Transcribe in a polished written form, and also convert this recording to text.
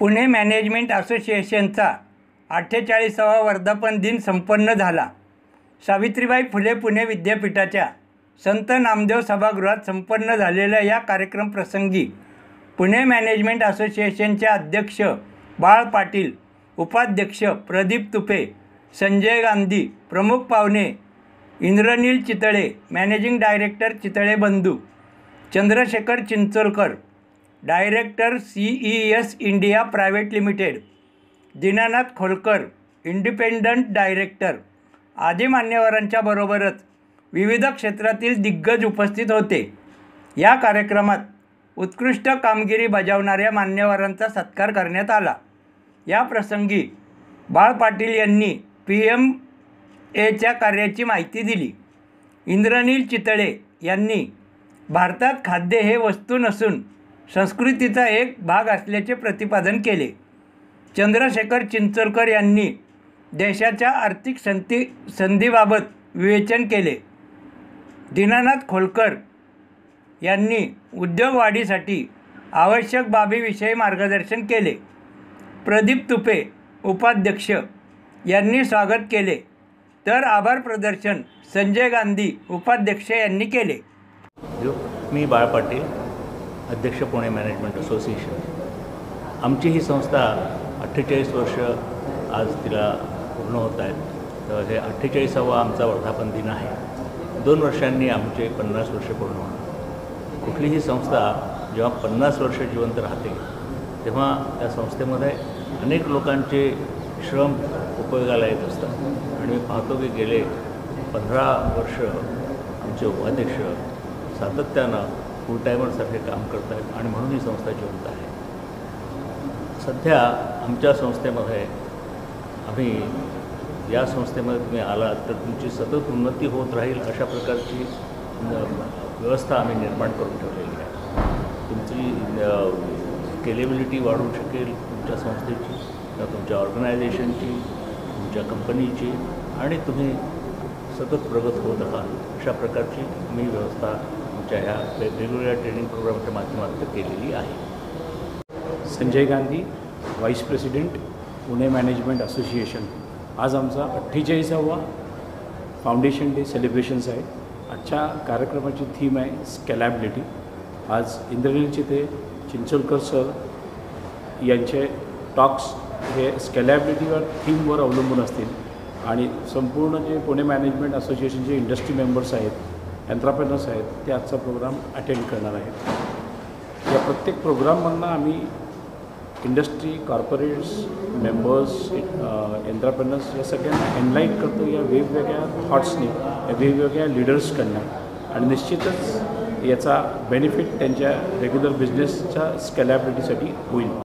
Pune management असोसिएशनचा 48वा वर्धापन दिन संपन्न झाला. सावित्रीबाई फुले पुणे विद्यापीठाच्या संत नामदेव सभागृहात संपन्न झालेल्या या कार्यक्रमप्रसंगी पुणे मॅनेजमेंट असोसिएशनचे अध्यक्ष बाळ पाटील, उपाध्यक्ष प्रदीप तुपे, संजय गांधी, प्रमुख पाहुणे इंद्रनील चितळे, मॅनेजिंग डायरेक्टर चितळे बंधू, Chandrashekhar Chincholkar, director CES India private limited, Dinanath खोलकर, इंडिपेंडंट डायरेक्टर आदी मान्यवरांच्या बरोबरच विविध क्षेत्रातील दिग्गज उपस्थित होते. या कार्यक्रमात उत्कृष्ट कामगिरी बजावणाऱ्या मान्यवरांचा सत्कार करण्यात आला. या प्रसंगी बाळ पाटील यांनी PMAच्या कार्याची माहिती दिली. इंद्रनील चितळे यांनी भारतात खाद्य हे वस्तू नसून संस्कृतीचा एक भाग असल्याचे प्रतिपादन केले. चंद्रशेखर चिंचोलकर यांनी देशाच्या आर्थिक संधीबाबत विवेचन केले. दीनानाथ खोलकर यांनी उद्योग वाढीसाठी आवश्यक बाबीविषयी मार्गदर्शन केले. प्रदीप तुपे, उपाध्यक्ष यांनी स्वागत केले, तर आभार प्रदर्शन संजय गांधी, उपाध्यक्ष यांनी केले. मी बाळ पाटील, अध्यक्ष पुणे मॅनेजमेंट असोसिएशन. आमची ही संस्था 48 वर्ष आज तिला पूर्ण होत आहेत. तर हे 48वा आमचा वर्धापन दिन आहे. 2 वर्षांनी आमचे 50 वर्ष पूर्ण होणार. कुठलीही संस्था जेव्हा 50 वर्ष जिवंत राहते तेव्हा त्या संस्थेमध्ये अनेक लोकांचे श्रम उपयोगाला येत असतात. आणि मी पाहतो की गेले 15 वर्ष आमचे उपाध्यक्ष सातत्यानं फुल टायमरसारखे काम करत आहेत आणि म्हणून ही संस्था जिवंत आहे. सध्या आमच्या संस्थेमध्ये आम्ही या संस्थेमध्ये तुम्ही आलात तर तुमची सतत उन्नती होत राहील अशा प्रकारची व्यवस्था आम्ही निर्माण करून ठेवलेली आहे. तुमची स्केलेबिलिटी वाढू शकेल तुमच्या संस्थेची, तुमच्या ऑर्गनायझेशनची, तुमच्या कंपनीची, आणि तुम्ही सतत प्रगत होत राहाल अशा प्रकारची मी व्यवस्था आमच्या ह्या वेगवेगळ्या ट्रेनिंग प्रोग्रामच्या माध्यमातून केलेली आहे. Sanjay Gandhi, vice president, Pune management association. आज आमचा 48वा फाउंडेशन डे सेलिब्रेशन्स आहे. आजच्या कार्यक्रमाची थीम आहे स्केलॅबिलिटी. आज इंद्रनील चिंचोलकर सर यांचे टॉक्स हे स्केलॅबिलिटीवर थीमवर अवलंबून असतील आणि संपूर्ण जे पुणे मॅनेजमेंट असोसिएशनचे इंडस्ट्री मेंबर्स आहेत, एंटरप्रेनर्स आहेत, ते आजचा प्रोग्राम अटेंड करणार आहेत. या प्रत्येक प्रोग्राममधनं आम्ही इंडस्ट्री, कॉर्पोरेट्स, मेंबर्स, एंटरप्रेनर्स या सगळ्यांना एनलाईट करतो या वेगवेगळ्या थॉट्सनी, या वेगवेगळ्या लीडर्सकडनं, आणि निश्चितच याचा बेनिफिट त्यांच्या रेग्युलर बिझनेसच्या स्केलॅबिलिटीसाठी होईल.